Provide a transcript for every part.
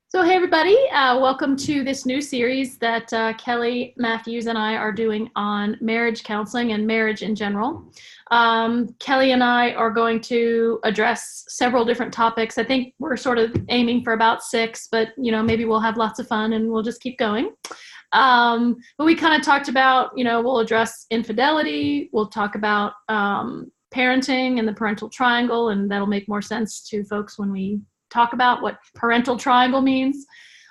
So hey everybody, welcome to this new series that Kelly Matthews and I are doing on marriage counseling and marriage in general. Kelly and I are going to address several different topics. I think we're sort of aiming for about 6, but maybe we'll have lots of fun and we'll just keep going. But we kind of talked about, we'll address infidelity, we'll talk about parenting and the parental triangle, and that'll make more sense to folks when we talk about what parental triangle means,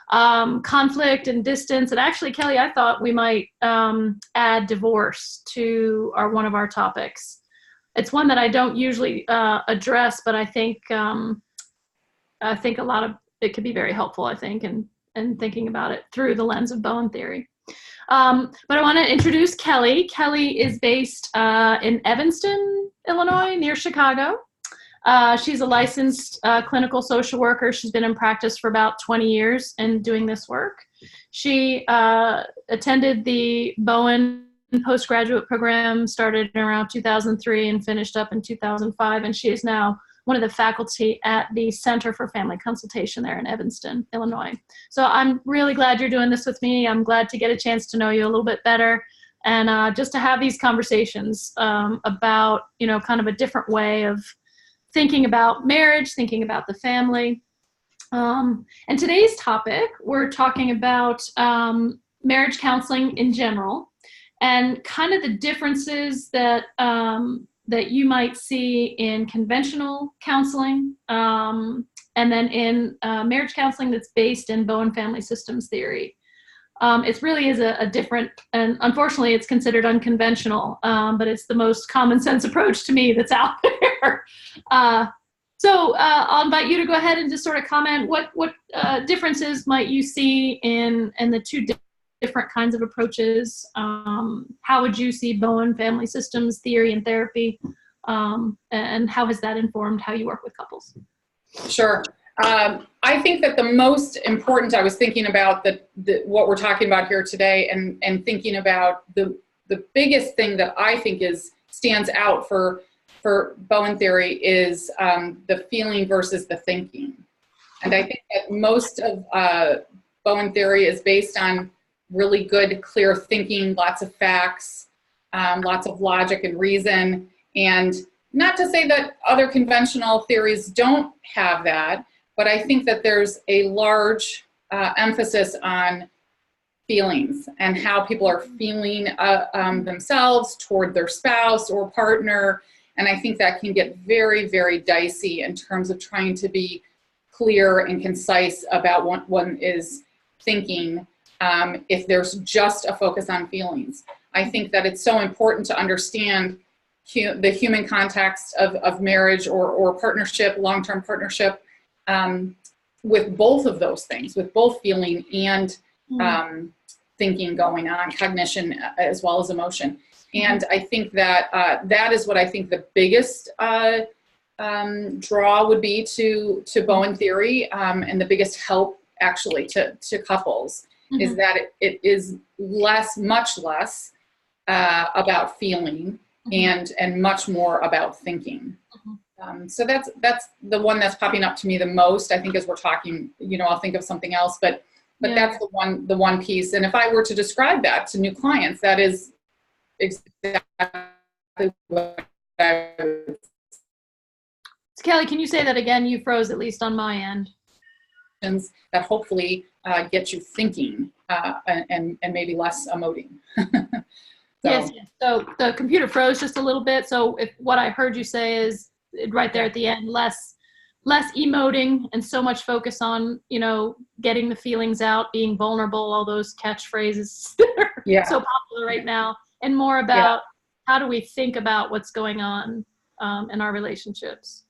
conflict and distance. And actually, Kelly, I thought we might add divorce to one of our topics. It's one that I don't usually address, but I think a lot of it could be very helpful, I think, and thinking about it through the lens of Bowen theory. But I want to introduce Kelly. Kelly is based in Evanston, Illinois, near Chicago. She's a licensed clinical social worker. She's been in practice for about 20 years and doing this work. She attended the Bowen postgraduate program, started around 2003 and finished up in 2005. And she is now one of the faculty at the Center for Family Consultation there in Evanston, Illinois. So I'm really glad you're doing this with me. I'm glad to get a chance to know you a little bit better and just to have these conversations about, kind of a different way of thinking about marriage, thinking about the family. And today's topic, we're talking about marriage counseling in general and kind of the differences that that you might see in conventional counseling and then in marriage counseling that's based in Bowen family systems theory. It really is a different, and unfortunately it's considered unconventional, but it's the most common sense approach to me that's out there. So I'll invite you to go ahead and just sort of comment what differences might you see in the two different kinds of approaches. How would you see Bowen family systems theory and therapy, and how has that informed how you work with couples? Sure. I think that the most important, I was thinking about what we're talking about here today and thinking about the biggest thing that I think stands out for Bowen theory is the feeling versus the thinking. And I think that most of Bowen theory is based on really good, clear thinking, lots of facts, lots of logic and reason. And not to say that other conventional theories don't have that, but I think that there's a large emphasis on feelings and how people are feeling themselves toward their spouse or partner. And I think that can get very, very dicey in terms of trying to be clear and concise about what one is thinking if there's just a focus on feelings. I think that it's so important to understand the human context of marriage or partnership, long-term partnership, with both of those things, with both feeling and thinking going on, cognition as well as emotion. And I think that that is what I think the biggest draw would be to Bowen theory, and the biggest help actually to couples is that it is much less about feeling and much more about thinking. So that's the one that's popping up to me the most. I think as we're talking, I'll think of something else, but that's the one piece. And if I were to describe that to new clients, that is exactly what I would. Kelly, can you say that again? You froze, at least on my end. That hopefully get you thinking and maybe less emoting. Yes. So the computer froze just a little bit. So if what I heard you say is right there at the end, less emoting and so much focus on, getting the feelings out, being vulnerable, all those catchphrases that are so popular right now, and more about how do we think about what's going on in our relationships.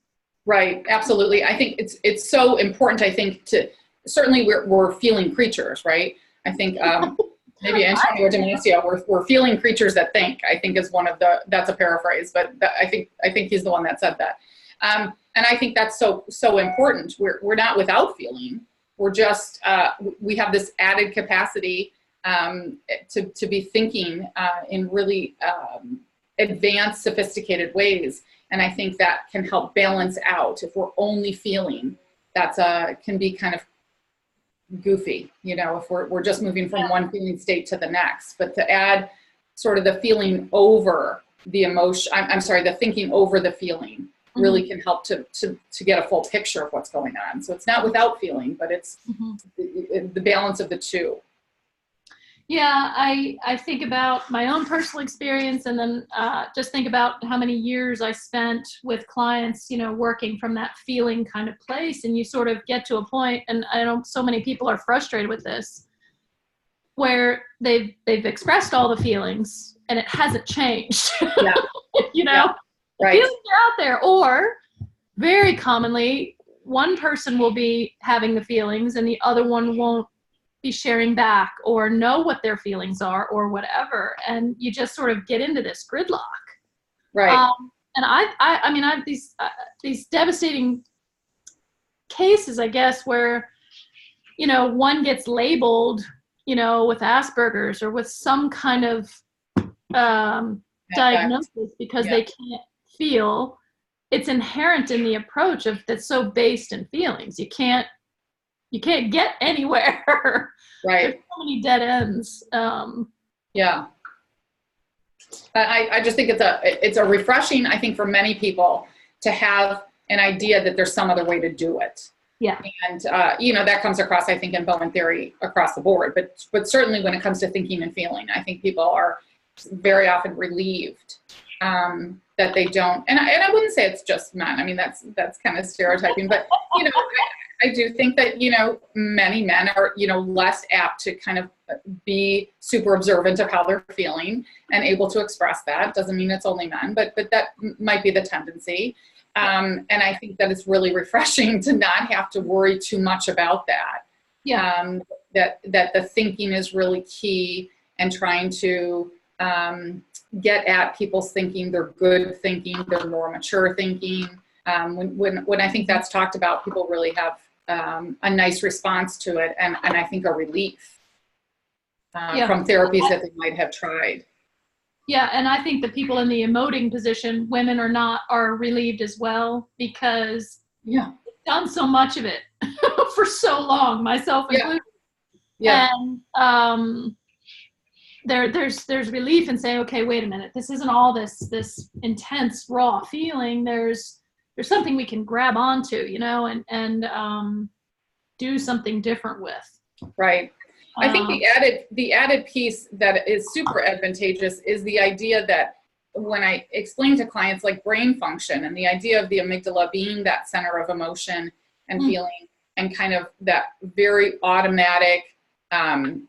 Right. Absolutely. I think it's so important, I think, certainly we're feeling creatures, right? I think maybe Antonio Damasio, we're feeling creatures that think, I think is that's a paraphrase, but I think he's the one that said that. And I think that's so important. We're not without feeling. We're just, we have this added capacity to be thinking in really advanced, sophisticated ways. And I think that can help balance out. If we're only feeling, can be kind of goofy, if we're just moving from one feeling state to the next. But to add sort of the feeling over the emotion, I'm sorry, the thinking over the feeling really can help to get a full picture of what's going on. So it's not without feeling, but it's the balance of the two. Yeah, I think about my own personal experience, and then just think about how many years I spent with clients, working from that feeling kind of place. And you sort of get to a point, and I know so many people are frustrated with this, where they've expressed all the feelings and it hasn't changed. Yeah. Yeah. Right. Feelings are out there. Or very commonly, one person will be having the feelings and the other one won't be sharing back or know what their feelings are or whatever. And you just sort of get into this gridlock. Right. And I mean, I have these devastating cases, I guess, where, one gets labeled, with Asperger's or with some kind of diagnosis because they can't feel. It's inherent in the approach that's so based in feelings. You can't get anywhere. Right. There's so many dead ends. Yeah. I just think it's a refreshing, I think, for many people to have an idea that there's some other way to do it. Yeah. And, that comes across, I think, in Bowen theory across the board, but certainly when it comes to thinking and feeling, I think people are very often relieved that they don't, and I wouldn't say it's just men. I mean, that's kind of stereotyping, but, I do think that, many men are, less apt to kind of be super observant of how they're feeling and able to express that. Doesn't mean it's only men, but that might be the tendency. And I think that it's really refreshing to not have to worry too much about that. Yeah. That the thinking is really key, and trying to get at people's thinking, their good thinking, their more mature thinking. When I think that's talked about, people really have a nice response to it, and I think a relief from therapies that they might have tried. Yeah, and I think the people in the emoting position, women or not, are relieved as well, because they've done so much of it for so long, myself included. Yeah. And there's relief in saying, okay, wait a minute, this isn't all this intense raw feeling. There's something we can grab onto, and do something different with. Right. I think the added piece that is super advantageous is the idea that when I explain to clients like brain function and the idea of the amygdala being that center of emotion and feeling, and kind of that very automatic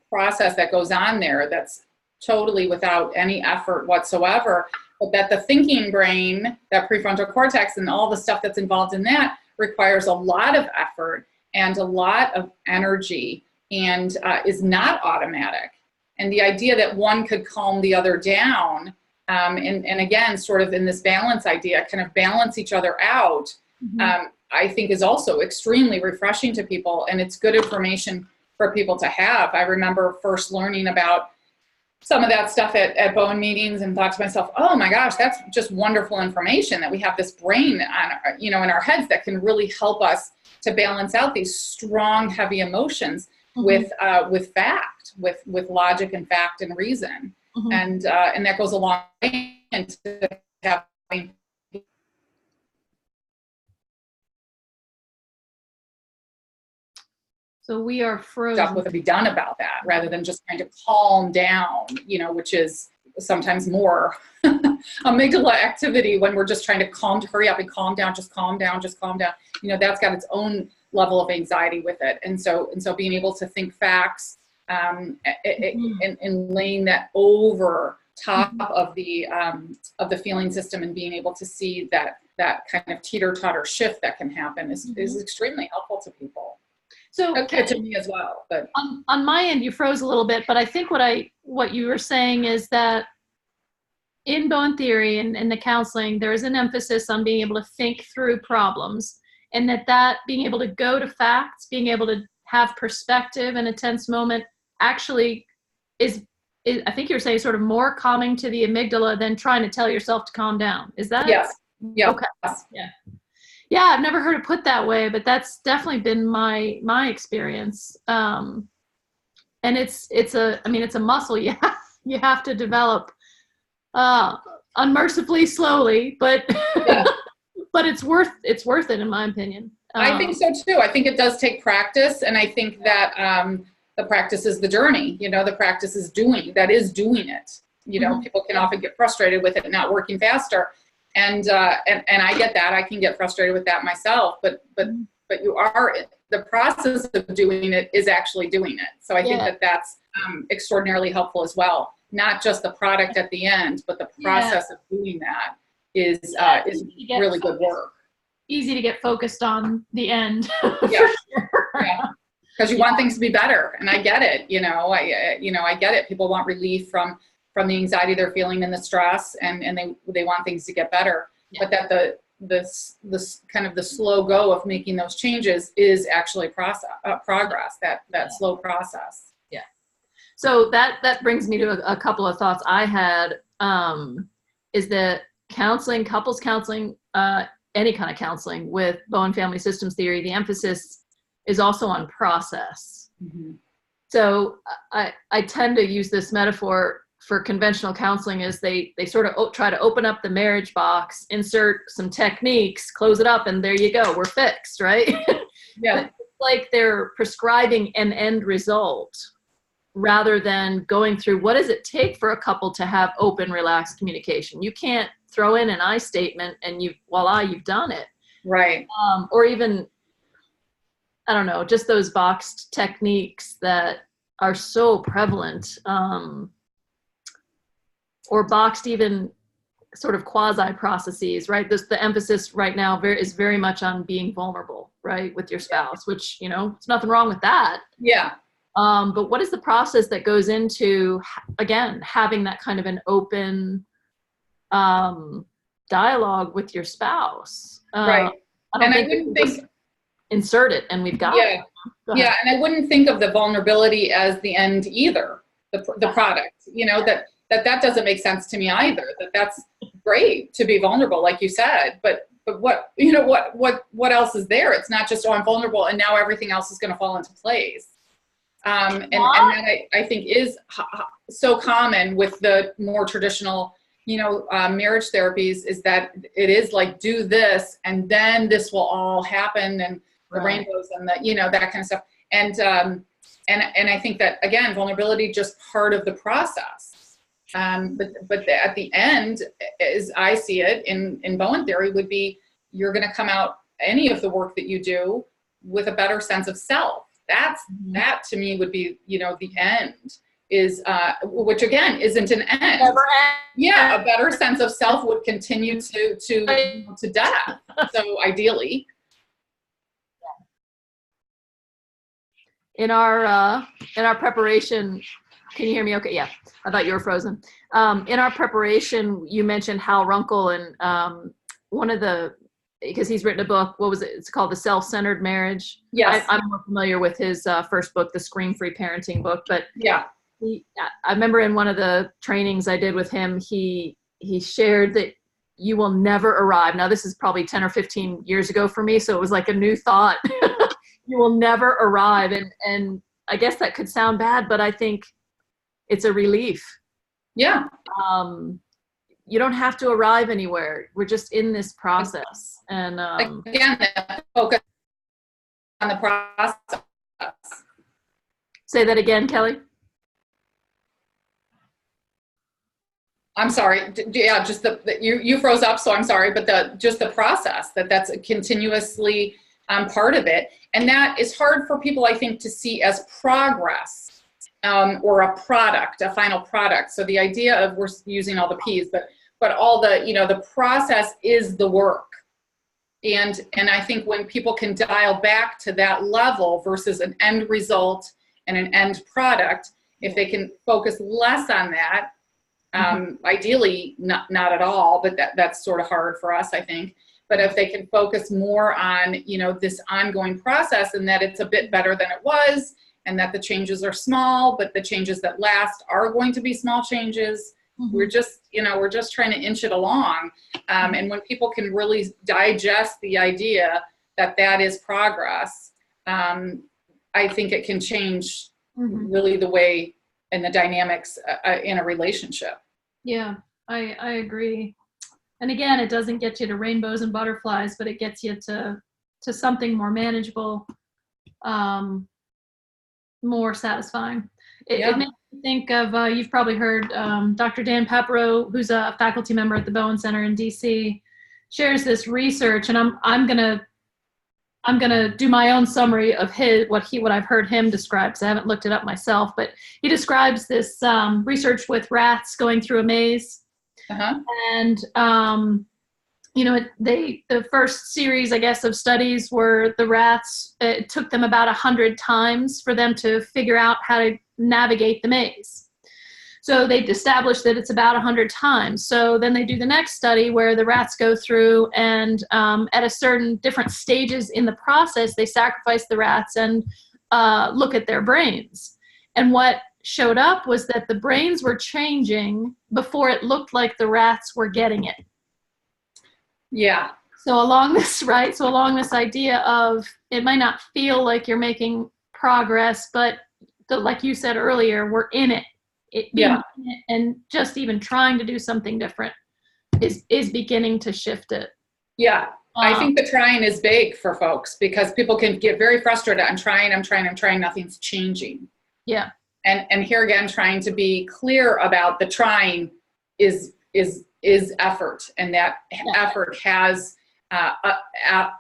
process that goes on there that's totally without any effort whatsoever, but that the thinking brain, that prefrontal cortex and all the stuff that's involved in that, requires a lot of effort and a lot of energy, and is not automatic. And the idea that one could calm the other down, and again, sort of in this balance idea, kind of balance each other out, I think is also extremely refreshing to people, and it's good information for people to have. I remember first learning about some of that stuff at Bowen meetings, and thought to myself, oh my gosh, that's just wonderful information, that we have this brain on, in our heads that can really help us to balance out these strong, heavy emotions with fact, with logic and fact and reason. And that goes a long way into having So we are frozen. Stuff would be done about that, rather than just trying to calm down, which is sometimes more amygdala activity when we're just trying to hurry up and calm down, just calm down, just calm down. That's got its own level of anxiety with it. And so being able to think facts and laying that over top of the feeling system, and being able to see that kind of teeter-totter shift that can happen is extremely helpful to people. So to me as well, but on my end, you froze a little bit, but I think what you were saying is that in Bowen theory and in the counseling, there is an emphasis on being able to think through problems, and that being able to go to facts, being able to have perspective in a tense moment, actually is I think you're saying sort of more calming to the amygdala than trying to tell yourself to calm down. Is that? Yes. Yeah. Okay. Yes. Yeah. Yeah, I've never heard it put that way, but that's definitely been my experience. And it's a muscle you have to develop uh, unmercifully slowly, but Yeah. but it's worth it in my opinion. I think so too. I think it does take practice, and I think that the practice is the journey. The practice is doing it. People can often get frustrated with it not working faster, and I get that. I can get frustrated with that myself. But the process of doing it is actually doing it. So I think that that's extraordinarily helpful as well. Not just the product at the end, but the process of doing that is really good work. Easy to get focused on the end. Yeah. Yeah. Because you want things to be better, and I get it. I get it. People want relief from the anxiety they're feeling and the stress, and they want things to get better. But that the kind of the slow go of making those changes is actually progress. That slow process. Yeah. So that brings me to a couple of thoughts I had. Is that couples counseling, any kind of counseling with Bowen family systems theory, the emphasis is also on process. Mm-hmm. So I tend to use this metaphor for conventional counseling as they sort of try to open up the marriage box, insert some techniques, close it up, and there you go, we're fixed, right? Yeah. It's like they're prescribing an end result rather than going through what does it take for a couple to have open, relaxed communication. You can't throw in an I statement and voila, you've done it. Right. Or even, I don't know, just those boxed techniques that are so prevalent, or boxed even sort of quasi processes, right? The emphasis right now is very much on being vulnerable, right, with your spouse, which, there's nothing wrong with that. Yeah. But what is the process that goes into, again, having that kind of an open dialogue with your spouse? Right. I wouldn't think insert it and we've got it. Yeah, and I wouldn't think of the vulnerability as the end either. The product, that doesn't make sense to me either. That's great to be vulnerable, like you said, but what what else is there? It's not just, oh, I'm vulnerable and now everything else is going to fall into place. And that I think is so common with the more traditional, marriage therapies, is that it is like, do this and then this will all happen, and the rainbows and the, that kind of stuff. And I think that, again, vulnerability just part of the process. But at the end, as I see it in Bowen theory, would be you're going to come out, any of the work that you do, with a better sense of self. That to me would be, the end is, which again isn't an end. Yeah, a better sense of self would continue to death. So ideally. In our preparation, can you hear me okay? Yeah, I thought you were frozen. In our preparation, you mentioned Hal Runkle, and because he's written a book, what was it? It's called The Self-Centered Marriage. Yes. I'm more familiar with his first book, the Scream-Free Parenting book, but yeah, I remember in one of the trainings I did with him, he shared that you will never arrive. Now, this is probably 10 or 15 years ago for me, so it was like a new thought. You will never arrive. And I guess that could sound bad, but I think it's a relief. Yeah. You don't have to arrive anywhere. We're just in this process. And again, focus on the process. Say that again, Kelly. I'm sorry. Yeah, just you froze up, so I'm sorry. But just the process, that's continuously part of it, and that is hard for people, I think, to see as progress, or a product, a final product. So the idea of, we're using all the P's, but all the, the process is the work. And I think when people can dial back to that level versus an end result and an end product, if they can focus less on that, ideally not at all, but that's sort of hard for us, I think. But if they can focus more on, this ongoing process, and that it's a bit better than it was, and that the changes are small, but the changes that last are going to be small changes, We're just, we're just trying to inch it along. And when people can really digest the idea that that is progress, I think it can change really the way and the dynamics in a relationship. Yeah, I agree. And again, it doesn't get you to rainbows and butterflies, but it gets you to something more manageable, more satisfying. It makes me think of, you've probably heard Dr. Dan Papero, who's a faculty member at the Bowen Center in DC, shares this research, and I'm gonna do my own summary of what I've heard him describe, because I haven't looked it up myself, but he describes this research with rats going through a maze. And the first series, I guess, of studies were the rats. It took them about 100 times for them to figure out how to navigate the maze. So they established that it's about 100 times. So then they do the next study where the rats go through, and at a certain different stages in the process, they sacrifice the rats and look at their brains. And what showed up was that the brains were changing before it looked like the rats were getting it. Yeah. So along this idea of, it might not feel like you're making progress, but like you said earlier, we're in it. And just even trying to do something different is beginning to shift it. Yeah. I think the trying is big for folks, because people can get very frustrated. I'm trying, nothing's changing. Yeah. And here again, trying to be clear about the trying is effort, and that effort has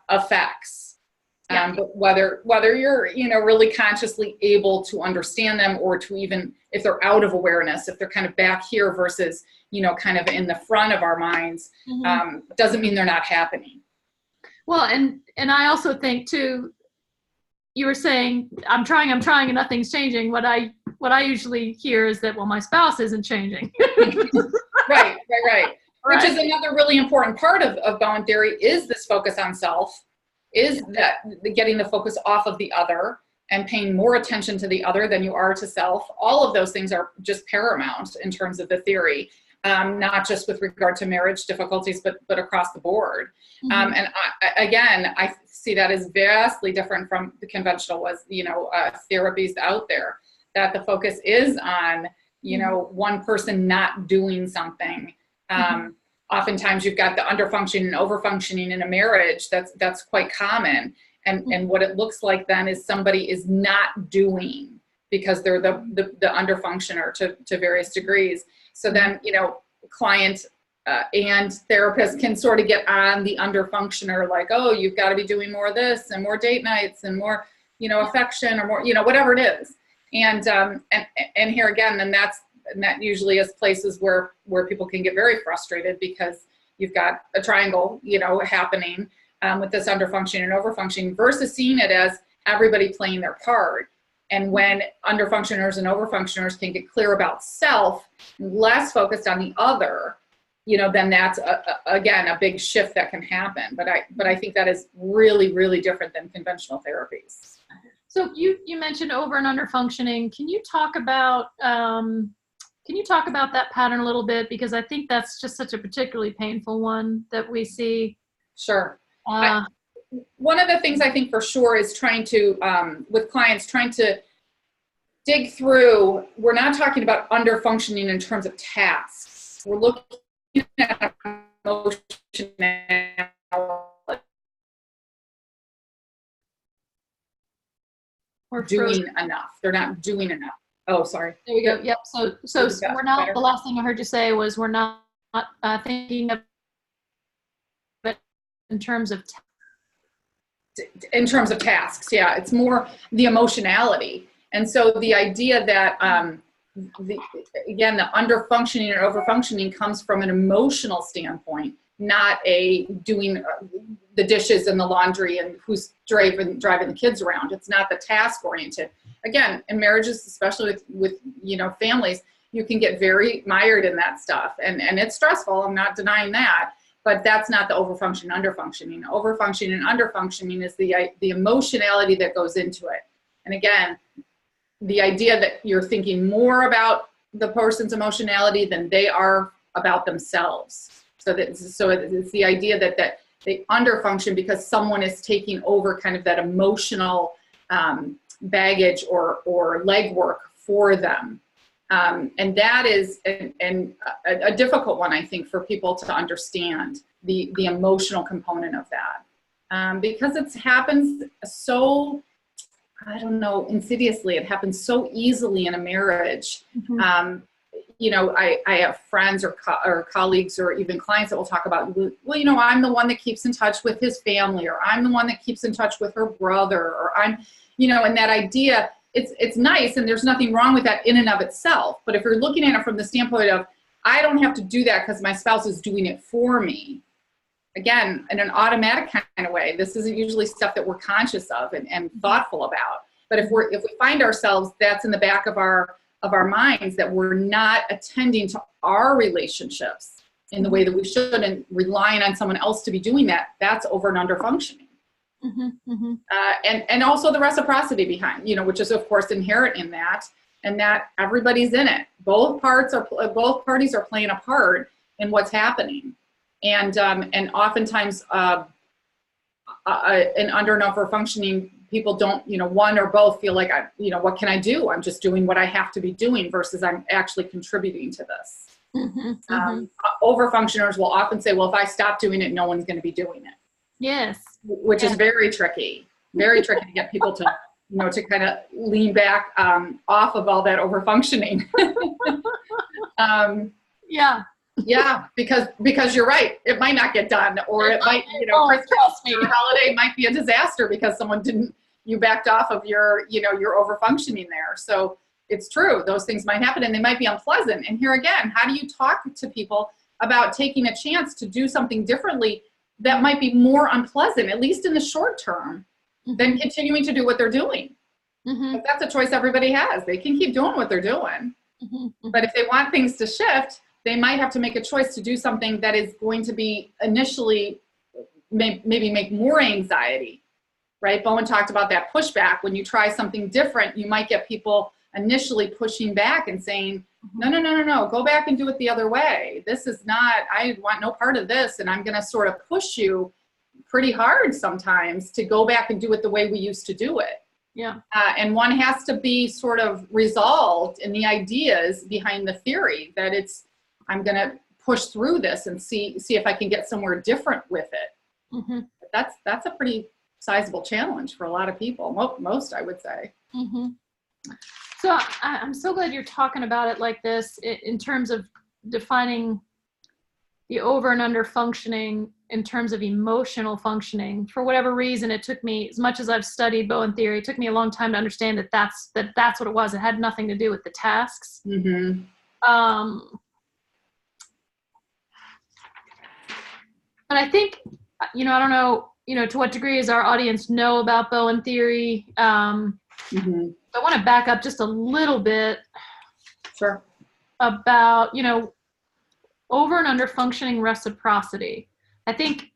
effects. But whether you're really consciously able to understand them, or to even if they're out of awareness, if they're kind of back here versus kind of in the front of our minds, doesn't mean they're not happening. Well, and I also think too, you were saying I'm trying and nothing's changing. What I usually hear is that, well, my spouse isn't changing. Right. Which is another really important part of Bowen theory, is this focus on self, is that getting the focus off of the other and paying more attention to the other than you are to self. All of those things are just paramount in terms of the theory, not just with regard to marriage difficulties, but across the board. And I see that as vastly different from the conventional therapies out there, that the focus is on, one person not doing something. Oftentimes you've got the underfunctioning and overfunctioning in a marriage. That's quite common. And what it looks like then is somebody is not doing because they're the underfunctioner to various degrees. So then, client and therapist can sort of get on the underfunctioner, like, oh, you've got to be doing more of this and more date nights and more, affection, or more, whatever it is. And here again, then that usually is places where people can get very frustrated, because you've got a triangle, happening with this underfunctioning and overfunctioning, versus seeing it as everybody playing their part. And when underfunctioners and overfunctioners can get clear about self, less focused on the other, then that's again a big shift that can happen. But I think that is really, really different than conventional therapies. So you mentioned over and under functioning. Can you talk about that pattern a little bit? Because I think that's just such a particularly painful one that we see. Sure. One of the things I think for sure is trying to, with clients, trying to dig through, we're not talking about under functioning in terms of tasks. We're looking at emotionality. Or doing enough. They're not doing enough. Oh, sorry. There we go. Yep. So we're not, better. The last thing I heard you say was we're not thinking of it in terms of tasks. Yeah, it's more the emotionality. And so the idea that the under-functioning or over-functioning comes from an emotional standpoint, not a doing the dishes and the laundry and who's driving the kids around. It's not the task oriented. Again, in marriages, especially with families, you can get very mired in that stuff, and it's stressful. I'm not denying that, but that's not the overfunction, underfunctioning. Overfunctioning and underfunctioning is the emotionality that goes into it. And again, the idea that you're thinking more about the person's emotionality than they are about themselves. So it's the idea that they underfunction because someone is taking over kind of that emotional baggage or legwork for them. And that is a difficult one, I think, for people to understand, the emotional component of that. Because it happens so, I don't know, insidiously. It happens so easily in a marriage. Mm-hmm. You know, I have friends or colleagues or even clients that will talk about, well, you know, I'm the one that keeps in touch with his family, or I'm the one that keeps in touch with her brother, or I'm, you know, and that idea, it's nice, and there's nothing wrong with that in and of itself. But if you're looking at it from the standpoint of, I don't have to do that because my spouse is doing it for me, again, in an automatic kind of way, this isn't usually stuff that we're conscious of and thoughtful about. But if we find ourselves, that's in the back of our minds, that we're not attending to our relationships in the way that we should, and relying on someone else to be doing that, that's over and under functioning. Mm-hmm, mm-hmm. And also the reciprocity behind, you know, which is of course inherent in that, and that everybody's in it. Both parties are playing a part in what's happening, and oftentimes, and under and over functioning, people don't, you know, one or both feel like, you know, what can I do? I'm just doing what I have to be doing versus I'm actually contributing to this. Mm-hmm, mm-hmm. Over functioners will often say, well, if I stop doing it, no one's going to be doing it. Yes. Which is very tricky to get people to, you know, to kind of lean back off of all that over functioning. Yeah, because you're right. It might not get done, or it might, you know, Christmas or holiday might be a disaster because you backed off of your over functioning there. So it's true. Those things might happen, and they might be unpleasant. And here again, how do you talk to people about taking a chance to do something differently that might be more unpleasant, at least in the short term, mm-hmm. than continuing to do what they're doing? Mm-hmm. That's a choice everybody has. They can keep doing what they're doing. Mm-hmm. But if they want things to shift, they might have to make a choice to do something that is going to be initially maybe make more anxiety, right? Bowen talked about that pushback. When you try something different, you might get people initially pushing back and saying, no, go back and do it the other way. This is not, I want no part of this. And I'm going to sort of push you pretty hard sometimes to go back and do it the way we used to do it. Yeah. And one has to be sort of resolved in the ideas behind the theory that I'm going to push through this and see if I can get somewhere different with it. Mm-hmm. That's a pretty sizable challenge for a lot of people. Most, I would say. Mm-hmm. So I'm so glad you're talking about it like this in terms of defining the over and under functioning in terms of emotional functioning. For whatever reason, it took me, as much as I've studied Bowen theory, it took me a long time to understand that that's what it was. It had nothing to do with the tasks. Mm-hmm. But I think, you know, I don't know, you know, to what degree does our audience know about Bowen theory? Mm-hmm. I want to back up just a little bit. Sure. About, you know, over and under functioning reciprocity. I think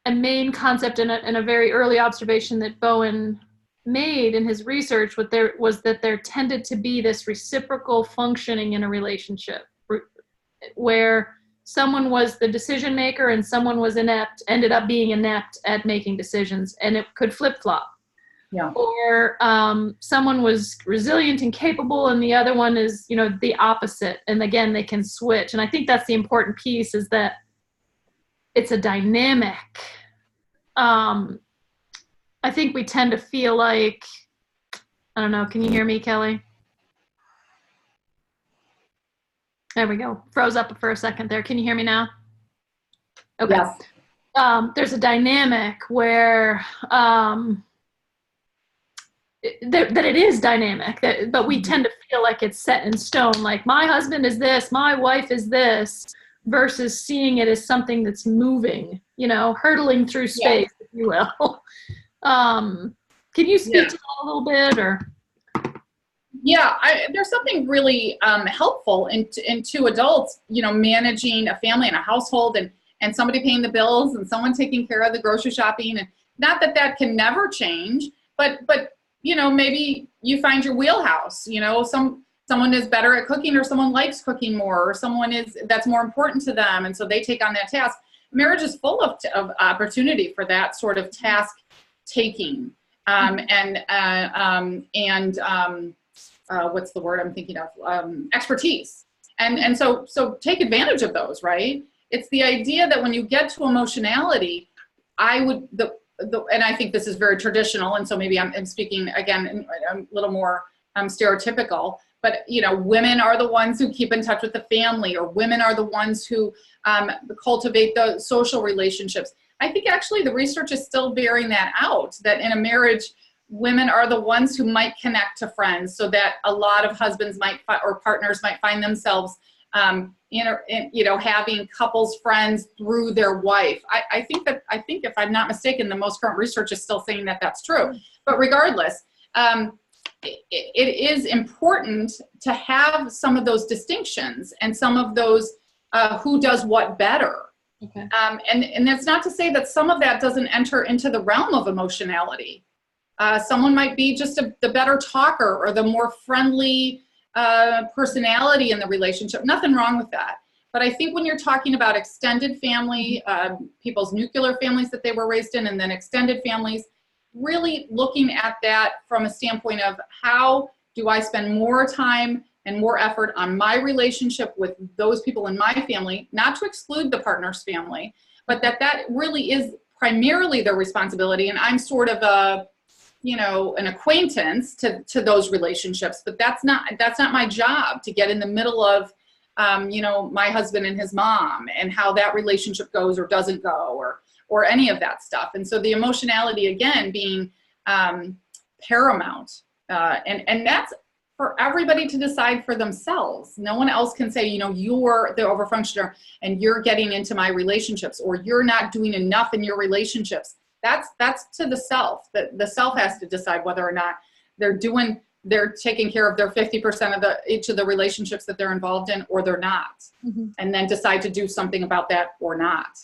a main concept in a very early observation that Bowen made in his research was that there tended to be this reciprocal functioning in a relationship where someone was the decision maker and someone was ended up being inept at making decisions, and it could flip-flop. Yeah. Or someone was resilient and capable, and the other one is, you know, the opposite. And again, they can switch. And I think that's the important piece, is that it's a dynamic. I think we tend to feel like, I don't know, can you hear me, Kelly? There we go. Froze up for a second there. Can you hear me now? Okay. Yes. There's a dynamic where that it is dynamic, but we tend to feel like it's set in stone, like my husband is this, my wife is this, versus seeing it as something that's moving, you know, hurtling through space, if you will. Can you speak to that a little bit, or? Yeah, there's something really helpful in two adults, you know, managing a family and a household, and somebody paying the bills and someone taking care of the grocery shopping. And not that can never change, but you know, maybe you find your wheelhouse, you know, someone is better at cooking, or someone likes cooking more, or someone that's more important to them, and so they take on that task. Marriage is full of opportunity for that sort of task taking, and what's the word I'm thinking of? Expertise. And so take advantage of those, right? It's the idea that when you get to emotionality, and I think this is very traditional, and so maybe I'm speaking again a little more stereotypical, but women are the ones who keep in touch with the family, or women are the ones who cultivate the social relationships. I think actually the research is still bearing that out, that in a marriage, women are the ones who might connect to friends, so that a lot of husbands or partners might find themselves having couples friends through their wife. I think if I'm not mistaken, the most current research is still saying that that's true. But regardless, it is important to have some of those distinctions and some of those who does what better. Okay. And that's not to say that some of that doesn't enter into the realm of emotionality. Someone might be just the better talker, or the more friendly personality in the relationship. Nothing wrong with that. But I think when you're talking about extended family, people's nuclear families that they were raised in, and then extended families, really looking at that from a standpoint of how do I spend more time and more effort on my relationship with those people in my family, not to exclude the partner's family, but that really is primarily their responsibility. And I'm sort of an acquaintance to those relationships, but that's not my job to get in the middle of, my husband and his mom, and how that relationship goes or doesn't go, or any of that stuff. And so the emotionality, again, being paramount, and that's for everybody to decide for themselves. No one else can say, you're the overfunctioner and you're getting into my relationships, or you're not doing enough in your relationships. That's to the self. The self has to decide whether or not they're taking care of their 50% of each of the relationships that they're involved in, or they're not, and then decide to do something about that or not,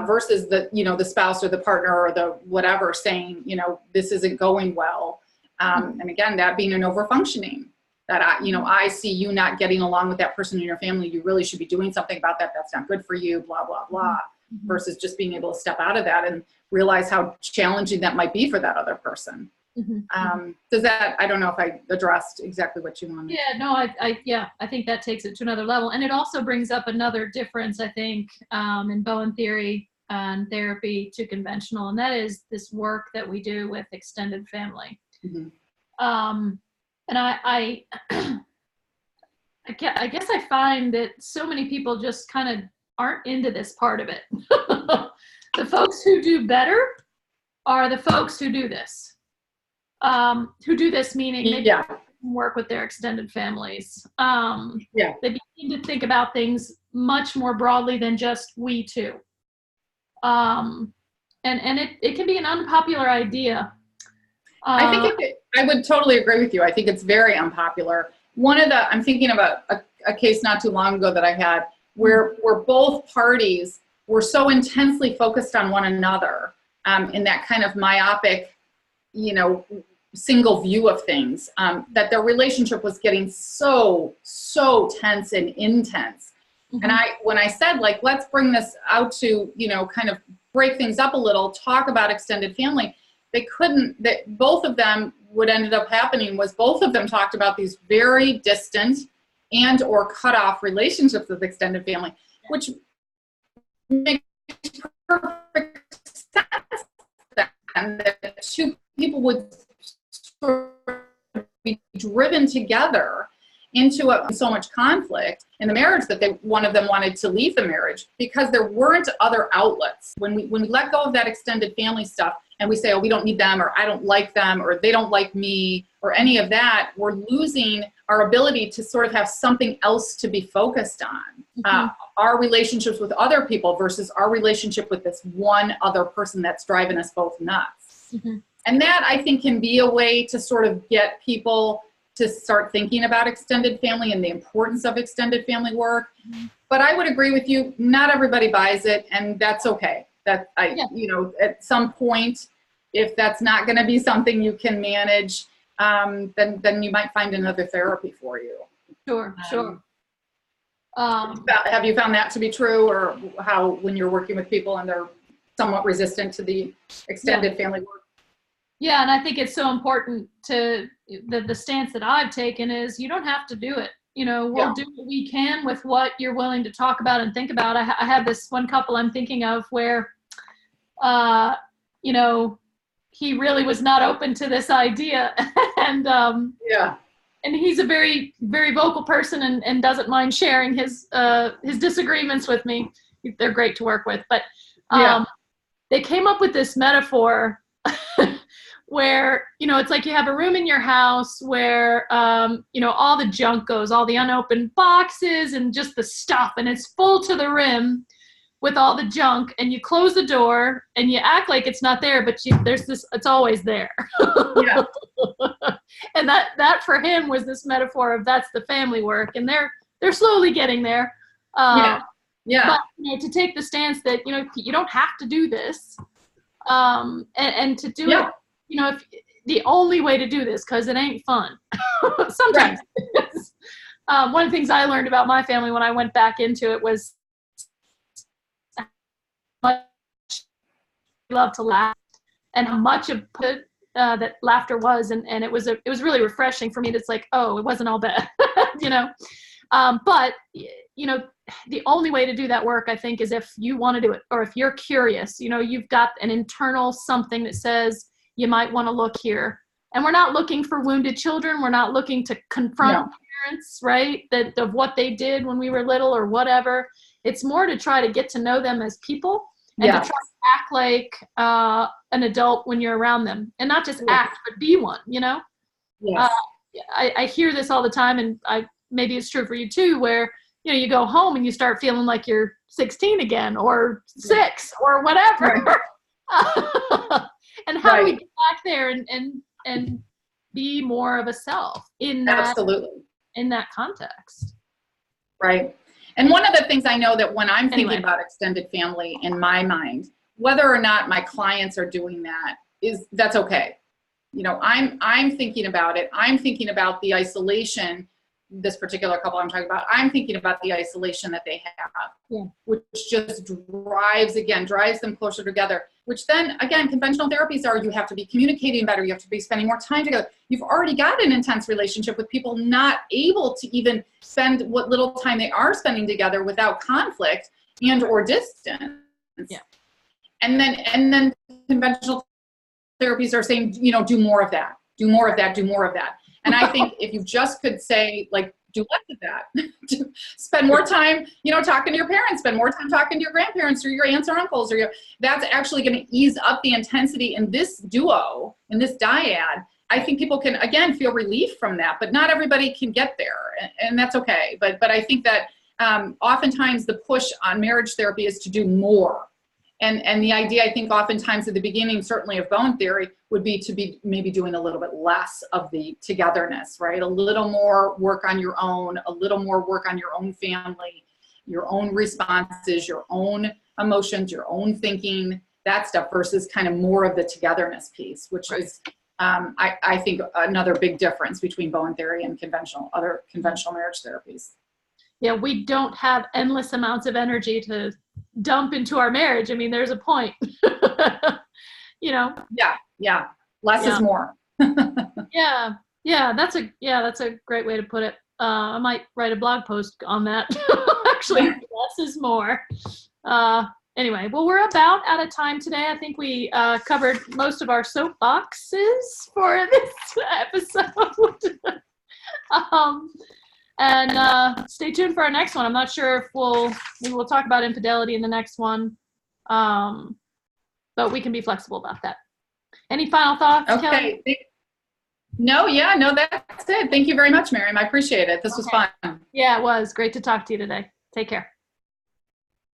versus the spouse or the partner or the whatever saying, this isn't going well. And again, that being an overfunctioning, that I see you not getting along with that person in your family. You really should be doing something about that. That's not good for you, blah, blah, blah, versus just being able to step out of that and realize how challenging that might be for that other person. Does that, I don't know if I addressed exactly what you wanted. Yeah, no, I think that takes it to another level. And it also brings up another difference, I think, in Bowen theory and therapy to conventional, and that is this work that we do with extended family. And I guess I find that so many people just kind of aren't into this part of it. The folks who do better are the folks who do this. Meaning they work with their extended families. They begin to think about things much more broadly than just we two. And it can be an unpopular idea. I would totally agree with you. I think it's very unpopular. I'm thinking of a case not too long ago that I had where both parties were so intensely focused on one another, in that kind of myopic, single view of things, that their relationship was getting so tense and intense. And when I said, like, let's bring this out to, kind of break things up a little, talk about extended family, they couldn't. Both of them, what ended up happening was both of them talked about these very distant and or cut off relationships with extended family, which makes perfect sense. And that two people would sort of be driven together into so much conflict in the marriage that one of them wanted to leave the marriage because there weren't other outlets. When we let go of that extended family stuff and we say, oh, we don't need them, or I don't like them, or they don't like me, or any of that, we're losing our ability to sort of have something else to be focused on. Our relationships with other people versus our relationship with this one other person that's driving us both nuts. And that, I think, can be a way to sort of get people to start thinking about extended family and the importance of extended family work. But I would agree with you, not everybody buys it, and that's okay. At some point, if that's not going to be something you can manage, then you might find another therapy for you. Sure. Have you found that to be true, or how when you're working with people and they're somewhat resistant to the extended family work? Yeah, and I think it's so important to the stance that I've taken is you don't have to do it. We'll do what we can with what you're willing to talk about and think about. I have this one couple I'm thinking of where, he really was not open to this idea, and and he's a very, very vocal person and doesn't mind sharing his disagreements with me. They're great to work with, but they came up with this metaphor where, it's like you have a room in your house where, all the junk goes, all the unopened boxes and just the stuff, and it's full to the rim with all the junk, and you close the door and you act like it's not there, but it's always there. Yeah. And that for him was this metaphor of that's the family work, and they're slowly getting there. Yeah. But to take the stance that you don't have to do this, and to do it, if the only way to do this, because it ain't fun. Sometimes. Right. One of the things I learned about my family when I went back into it was much love to laugh, and how much of that laughter was, and it was really refreshing for me. It's like, oh, it wasn't all bad, but the only way to do that work, I think, is if you want to do it, or if you're curious. You've got an internal something that says you might want to look here. And we're not looking for wounded children. We're not looking to confront parents, right, of what they did when we were little or whatever. It's more to try to get to know them as people, and to try to act like an adult when you're around them, and not just act, but be one. Yes. I hear this all the time, and maybe it's true for you too, where you go home and you start feeling like you're 16 again, or 6, or whatever. Right. And how do we get back there and be more of a self in that context? Right. And one of the things I know that when I'm thinking about extended family in my mind, whether or not my clients are doing that's okay. I'm thinking about it. I'm thinking about the isolation, this particular couple I'm talking about. I'm thinking about the isolation that they have, which just drives them closer together, which then, again, conventional therapies are you have to be communicating better. You have to be spending more time together. You've already got an intense relationship with people not able to even spend what little time they are spending together without conflict and or distance. Yeah. And then conventional therapies are saying, do more of that, do more of that, do more of that. And I think if you just could say, like, do less of that, spend more time, talking to your parents, spend more time talking to your grandparents or your aunts or uncles, that's actually going to ease up the intensity in this duo, in this dyad. I think people can, again, feel relief from that, but not everybody can get there, and that's okay. But I think that oftentimes the push on marriage therapy is to do more. And the idea, I think, oftentimes at the beginning, certainly of bone theory, would be to be maybe doing a little bit less of the togetherness, right? A little more work on your own, a little more work on your own family, your own responses, your own emotions, your own thinking, that stuff, versus kind of more of the togetherness piece, which is, I think, another big difference between bone theory and other conventional marriage therapies. Yeah, we don't have endless amounts of energy to dump into our marriage. I mean, there's a point. Yeah. Less is more. Yeah, that's a great way to put it. I might write a blog post on that. Actually, less is more. Anyway, well, we're about out of time today. I think we covered most of our soapboxes for this episode. And stay tuned for our next one. I'm not sure if we'll talk about infidelity in the next one, but we can be flexible about that. Any final thoughts, Kelly? No, that's it. Thank you very much, Miriam. I appreciate it. This was fun. Yeah, it was great to talk to you today. Take care.